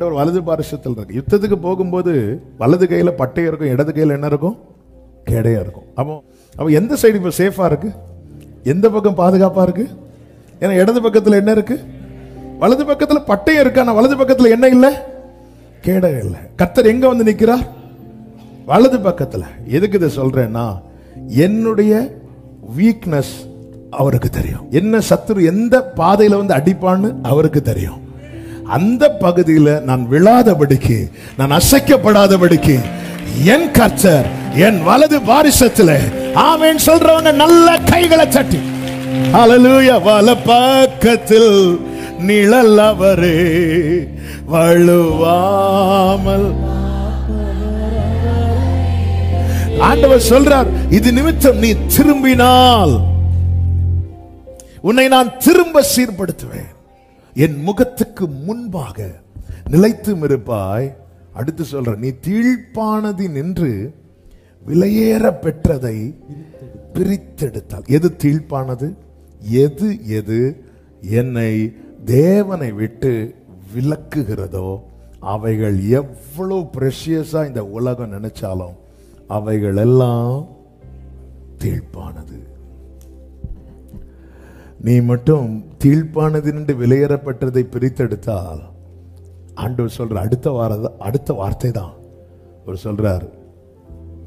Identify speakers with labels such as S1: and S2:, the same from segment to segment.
S1: ஆண்டவர் வலது பாரிசத்தில் இருக்கு. யுத்தத்துக்கு போகும்போது வலது கையில பட்டை இருக்கும், இடது கையில என்ன இருக்கும்? கேடையா இருக்கும். அப்போ எந்த சைடு இப்போ சேஃபா இருக்கு? எந்த பக்கம் பாதுகாப்பா இருக்கு? ஏன்னா இடது பக்கத்துல என்ன இருக்கு? வலது பக்கத்துல பட்டயம் இருக்கு, ஆனா வலது பக்கத்துல என்ன இல்ல? கேடை இல்ல. கர்த்தர் எங்க வந்து நிக்கிறார்? வலது பக்கத்துல. எதுக்கு இதை சொல்றேன்னா, என்னுடைய வீக்னஸ் அவருக்கு தெரியும். என்ன சத்துரு எந்த பாதையில வந்து அடிப்பான்னு அவருக்கு தெரியும். அந்த பகுதியில நான் விழாதபடிக்கு, நான் அசைக்கப்படாதபடிக்கு என் கர்த்தர் என் வலது பாரிசத்திலே ஆமென் சொல்றவங்க நல்ல கைகளை தட்டி ஹல்லேலூயா. வல பக்கத்தில் நிழல் அவரே, வழுவாமல். ஆண்டவர் சொல்றார், இது நிமித்தம் நீ திரும்பினால் உன்னை நான் திரும்ப சீர்படுத்துவேன், என் முகத்துக்கு முன்பாக நிலைத்தும் இருப்பாய். அடுத்து சொல்ற, நீ தீழ்ப்பானதி நின்று விலையேற பெற்றதை பிரித்தெடுத்தால். எது தீழ்ப்பானது? எது எது என்னை தேவனை விட்டு விலக்குகிறதோ அவைகள் எவ்வளவு பிரஷியஸா இந்த உலகம் நினைச்சாலும் அவைகள் எல்லாம் தீழ்ப்பானது. நீ மட்டும் தீழ்ப்பானது நின்று விலையேறப்பட்டதை பிரித்தெடுத்தால், ஆண்டவர் சொல்ற அடுத்த வார்த்தை தான் அவர் சொல்றார்,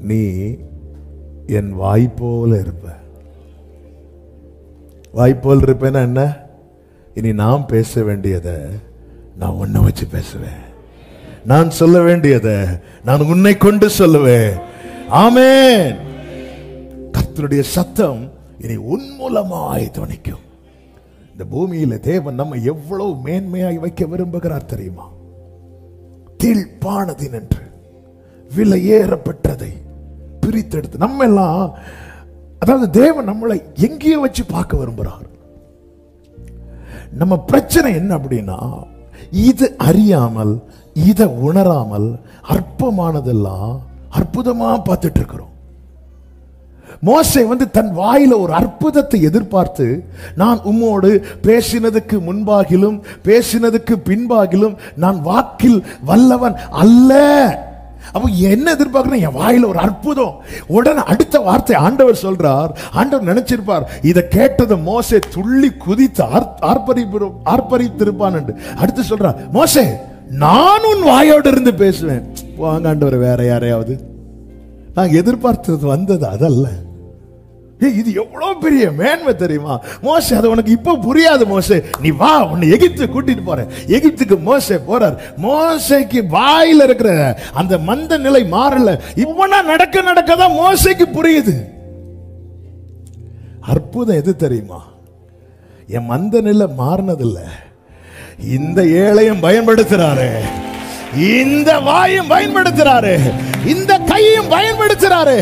S1: நீ என் வாய்ப்போல இருப்ப. வாய்ப்போல் இருப்பேன்னா என்ன? இனி நான் பேச வேண்டியதை நான் உன்னை வச்சு பேசுவேன், நான் சொல்ல வேண்டியதை நான் உன்னை கொண்டு சொல்லுவேன். ஆமென். கர்த்தருடைய சத்தம் இனி உன் மூலமாய் துணிக்கும். இந்த பூமியில தேவன் நம்ம எவ்வளவு மேன்மையாய் வைக்க விரும்புகிறார் தெரியுமா? தீழ்ப்பானது என்று விலையேறப்பட்டதை பிரித்தெடுத்து நம்ம எல்லாம், அதாவது தேவன் நம்மளை எங்கேயோ வச்சு பார்க்க விரும்புகிறார். நம்ம பிரச்சனை என்ன அப்படின்னா, இது அறியாமல், இதை உணராமல் அற்பமானதெல்லாம் அற்புதமா பார்த்துட்டு இருக்கிறோம். மோசே வந்து தன் வாயில ஒரு அற்புதத்தை எதிர்பார்த்து, நான் உம்மோடு பேசினதுக்கு முன்பாகிலும் பேசினதுக்கு பின்பாகிலும் நான் வாக்கில் வல்லவன் அல்ல. அப்ப என்ன எதிர்பார்க்கணும்? என் வாயில ஒரு அற்புதம். உடனே அடுத்த வார்த்தை ஆண்டவர் சொல்றார். ஆண்டவர் நினைச்சிருப்பார், இதை கேட்டது மோசே துள்ளி குதித்து ஆர்ப்பரித்திருப்பான். அடுத்து சொல்றார், மோசே நான் உன் வாயோடு இருந்து பேசுவேன். வாங்க ஆண்டவர், வேற யாரையாவது? நான் எதிர்பார்த்தது வந்தது அதல்ல. இது எவ்வளவு பெரிய மேன்மை தெரியுமா? மோசே, அது உனக்கு இப்ப புரியாது. மோசே, நீ வா, உன்னை எகிப்து கூட்டிட்டு போறேன். எகிப்துக்கு மோசே போறார். மோசேக்கு வாயில இருக்கிற அந்த மந்த நிலை மாறல. இவனா நடக்க நடக்கதான் மோசேக்கு புரியுது. அற்புதம் எது தெரியுமா? என் மந்த நிலை மாறினதில்ல, இந்த ஏழையும் பயன்படுத்துறாரு, இந்த வாயும் பயன்படுத்துறாரு, இந்த கையையும் பயன்படுத்துறாரு,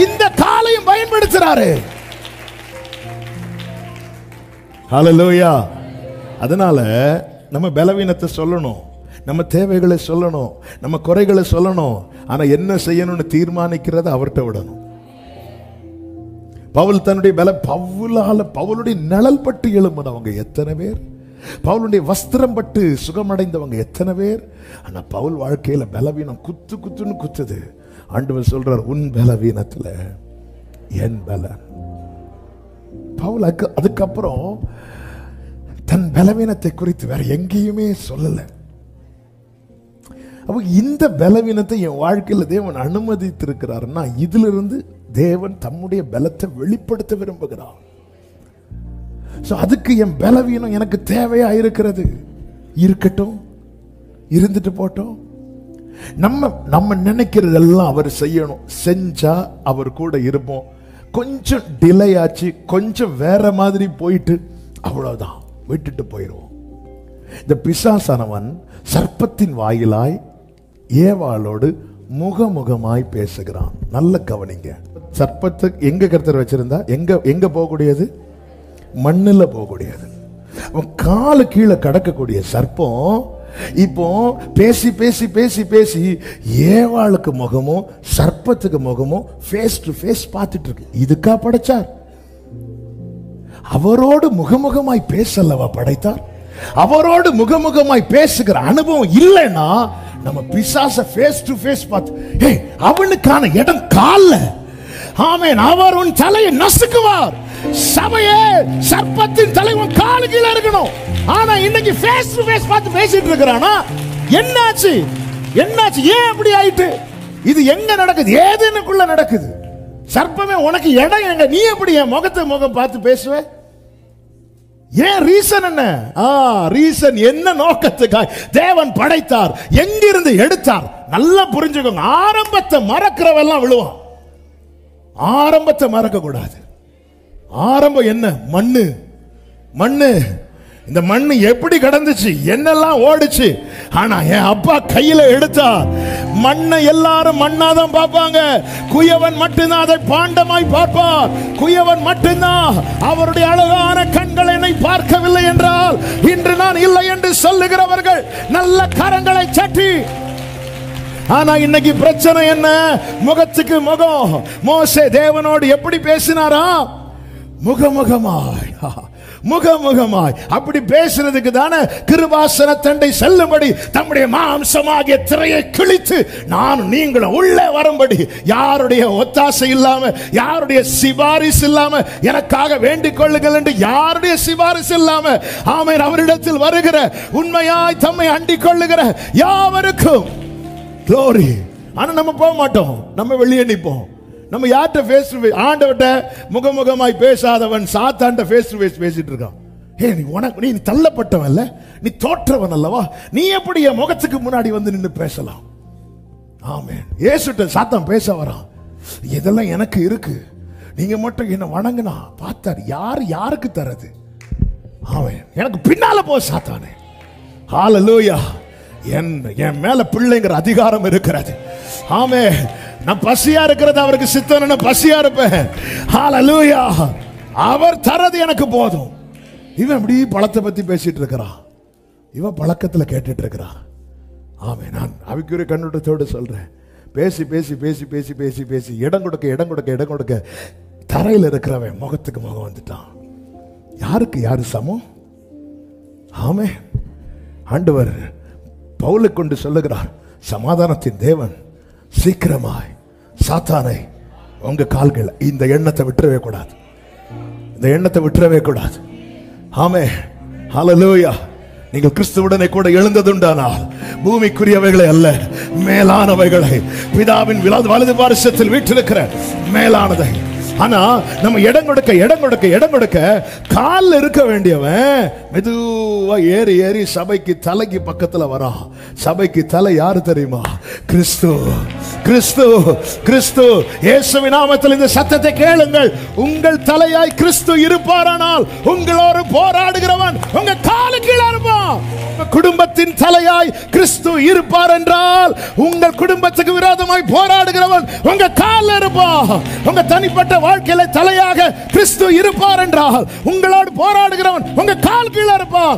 S1: இந்த காலையும் பயன்படுத்துறாரு. ஹல்லேலூயா. அதனால நம்ம பலவீனத்தை சொல்லணும், நம்ம தேவைகளை சொல்லணும், நம்ம குறைகளை சொல்லணும். ஆனா என்ன செய்யணும்னு தீர்மானிக்கிறது அவர்கிட்ட விடணும். பவுல் தன்னுடைய பவுலுடைய நிழல் பட்டு எழும்பினவங்க எத்தனை பேர்? பவுலுடைய வஸ்திரம் பட்டு சுகமடைந்தவங்க எத்தனை பேர்? ஆனா பவுல் வாழ்க்கையில பலவீனம் குத்துன்னு குத்துது. ஆண்டவர் சொல்றார், உன் பலவீனத்துல என் பலன். பவுல் அதுக்கப்புறம் தன் பலவீனத்தை குறித்து வேற எங்கேயுமே சொல்லல. அப்ப இந்த பலவீனத்தை என் வாழ்க்கையில தேவன் அனுமதித்திருக்கிறார்னா, இதுல இருந்து தேவன் தம்முடைய பலத்தை வெளிப்படுத்த விரும்புகிறார். அதுக்கு என் பலவீனம் எனக்கு தேவையா இருக்கிறது. இருக்கட்டும், இருந்துட்டு போட்டோம். நம்ம நினைக்கிறதெல்லாம் அவர் செய்யணும். செஞ்சா அவர் கூட இருப்போம். கொஞ்சம் டிலே ஆச்சு, கொஞ்சம் வேற மாதிரி போயிட்டு அவ்வளவுதான், விட்டுட்டு போயிடுவோம். இந்த பிசாசானவன் சர்ப்பத்தின் வாயிலாய் ஏவாளோடு முகமுகமாய் பேசுகிறான். நல்ல கவனிங்க. சர்ப்பத்தை எங்க கர்த்தர் வச்சிருந்தா எங்க போகக்கூடியது? மண்ணில் போகக்கூடியது. காலு கீழே கடக்கக்கூடிய சர்ப்பம் இப்போ பேசி பேசி பேசி பேசி ஏவாளுக்கு முகமும் சர்ப்பத்துக்கு முகமும் ஃபேஸ் டு ஃபேஸ் பார்த்துட்டு இருக்கு. இதுக்கா படைச்சார்? அவரோடு முகமுகமாய் பேசல்லவா படைத்தார்? அவரோடு முகமுகமாய் பேசுகிற அனுபவம் இல்லைன்னா நம்ம பிசாச ஃபேஸ் டு ஃபேஸ் பார்த்து அவனுக்கான இடம் கால்ல. ஆமென். அவர் உன் தலையை நசுக்குவார். சபையே, சர்ப்பத்தின் தலைவன் காலு கீழே இருக்கணும். ஆனா இன்னைக்கு ஃபேஸ் டு ஃபேஸ் பார்த்து பேசிட்டு இருக்கிறானா? என்னாச்சு? என்னாச்சு? ஏன் அப்படி ஆயிட்டு? இது எங்க நடக்குது? ஏதேனுக்குள்ள நடக்குது. சர்ப்பமே உனக்கு இடம் எங்க? நீ எப்படி என் முகத்தை முகம் பார்த்து பேசுவ? ஏன்? ரீசன் என்ன? ரீசன் என்ன? நோக்கத்துக்காய் தேவன் படைத்தார், எங்கிருந்து எடுத்தார் நல்லா புரிஞ்சுக்கோங்க. ஆரம்பத்தை மறக்கிறவெல்லாம் விழுவான். ஆரம்பத்தை மறக்க கூடாது. ஆரம்பம் என்ன? மண்ணு. மண்ணு. இந்த மண்ணு எப்படி கடந்துச்சு, என்னெல்லாம் ஓடுச்சு. ஆனா என் அப்பா கையில எடுத்தார். மண்ணை எல்லாரும் மண்ணாதான் பார்ப்பாங்க. குயவன் மட்டும்தான் அதை பாண்டமாய் பார்ப்பார். குயவன் மட்டும்தான். அவருடைய அழகான கண்கள் என்னை பார்க்கவில்லை என்றால் இன்று நான் இல்லை என்று சொல்லுகிறவர்கள் நல்ல கரங்களை சட்டி. ஆனா இன்னைக்கு பிரச்சனை என்ன? முகத்துக்கு முகம். மோசே தேவனோடு எப்படி பேசினாரா? முகமுகமாய். முகமுகமாய். அப்படி பேசுறதுக்கு தானே கிருபாசன தண்டை செல்லும்படி தம்முடைய மாம்சமாகிய திரையை கிழித்து நான் நீங்களும் உள்ளே வரும்படி யாருடைய ஒத்தாசை இல்லாம, யாருடைய சிபாரிசு இல்லாம, எனக்காக வேண்டிக் கொள்ளுங்கள் என்று யாருடைய சிபாரிசு இல்லாம, ஆமென், அவரிடத்தில் வருகிற உண்மையாய் தம்மை அண்டிக் கொள்ளுகிற யாவருக்கும் glory. ஆனா நம்ம போக மாட்டோம். நம்ம வெளியே நிற்போம். நம்ம யார்கிட்ட ஃபேஸ் டு ஃபேஸ்? ஆண்டவர்கிட்ட முகமுகமாய் பேசாதவன் சாத்தான்கிட்ட ஃபேஸ் டு ஃபேஸ் பேசிட்டு இருக்கான். நீ தள்ளப்பட்டவன் இல்ல, நீ தோற்றவன் அல்லவா? நீ எப்படி என் முகத்துக்கு முன்னாடி வந்து நின்று பேசலாம்? ஆமென். இயேசுட்ட சாத்தான் பேச வரான். இதெல்லாம் எனக்கு இருக்கு, நீங்க மட்டும் என்ன வணங்கினா பார்த்தார். யாருக்கு தரது? ஆமென். எனக்கு பின்னால போ சாத்தானே. ஹல்லேலூயா. என் மேல பிள்ளைங்கிற அதிகாரம் இருக்கிறது. ஆமென். நான் பசியா இருக்கிறது அவருக்கு சித்தம். பசியா இருப்பேன். ஹல்லேலூயா. அவர் தரது எனக்கு போதும். இவன் இப்படி பழத்தை பத்தி பேசிட்டு இருக்கிறான். இவன் பழக்கத்துல கேட்டுட்டு இருக்கிறான். ஆமென். நான் அவிக்குரிய கண்ணோட்டத்தோடு சொல்றேன். பேசி பேசி பேசி பேசி பேசி பேசி இடம் கொடுக்க தரையில் இருக்கிறவன் முகத்துக்கு முகம் வந்துட்டான். யாருக்கு யாரு சமம்? ஆமென். ஆண்டவர் பவுலை கொண்டு சொல்லுகிறார், சமாதானத்தின் தேவன் சீக்கிரமாய் சாத்தானை உங்க கால்கள். இந்த எண்ணத்தை விட்டுறவே கூடாது. இந்த எண்ணத்தை விட்டுறவே கூடாது. ஆமென். ஹல்லேலூயா. நீங்கள் கிறிஸ்துவுடனே கூட எழுந்ததுண்டானால் பூமிக்குரியவைகளை அல்ல, மேலானவைகளை, பிதாவின் வலது பாரிசத்தில் வீற்றிருக்கிற மேலானதை. ஆனா நம்ம இடம் கொடுக்க காலில் இருக்க வேண்டியவன் மெதுவா ஏறி ஏறி சபைக்கு தலைக்கு பக்கத்துல வரா. சபைக்கு தலை யாரு தெரியுமா? கிறிஸ்து. கிறிஸ்து. கிறிஸ்து. இயேசுவின் நாமத்தில் இந்த சத்தத்தை கேளுங்கள். உங்கள் தலையாய் கிறிஸ்து இருப்பாரானால் உங்களோடு போராடுகிறவன் உங்க காலு கீழே இருப்பான். குடும்பத்தின் தலையாய் கிறிஸ்து இருப்பார் என்றால் உங்கள் குடும்பத்துக்கு விரோதமாய் போராடுகிறவன் உங்க காலில் இருப்பான். உங்க தனிப்பட்ட வாழ்க்கையில தலையாக கிறிஸ்து இருப்பார் என்றால் உங்களோடு போராடுகிறவன் உங்க கால் கீழே இருப்பான்.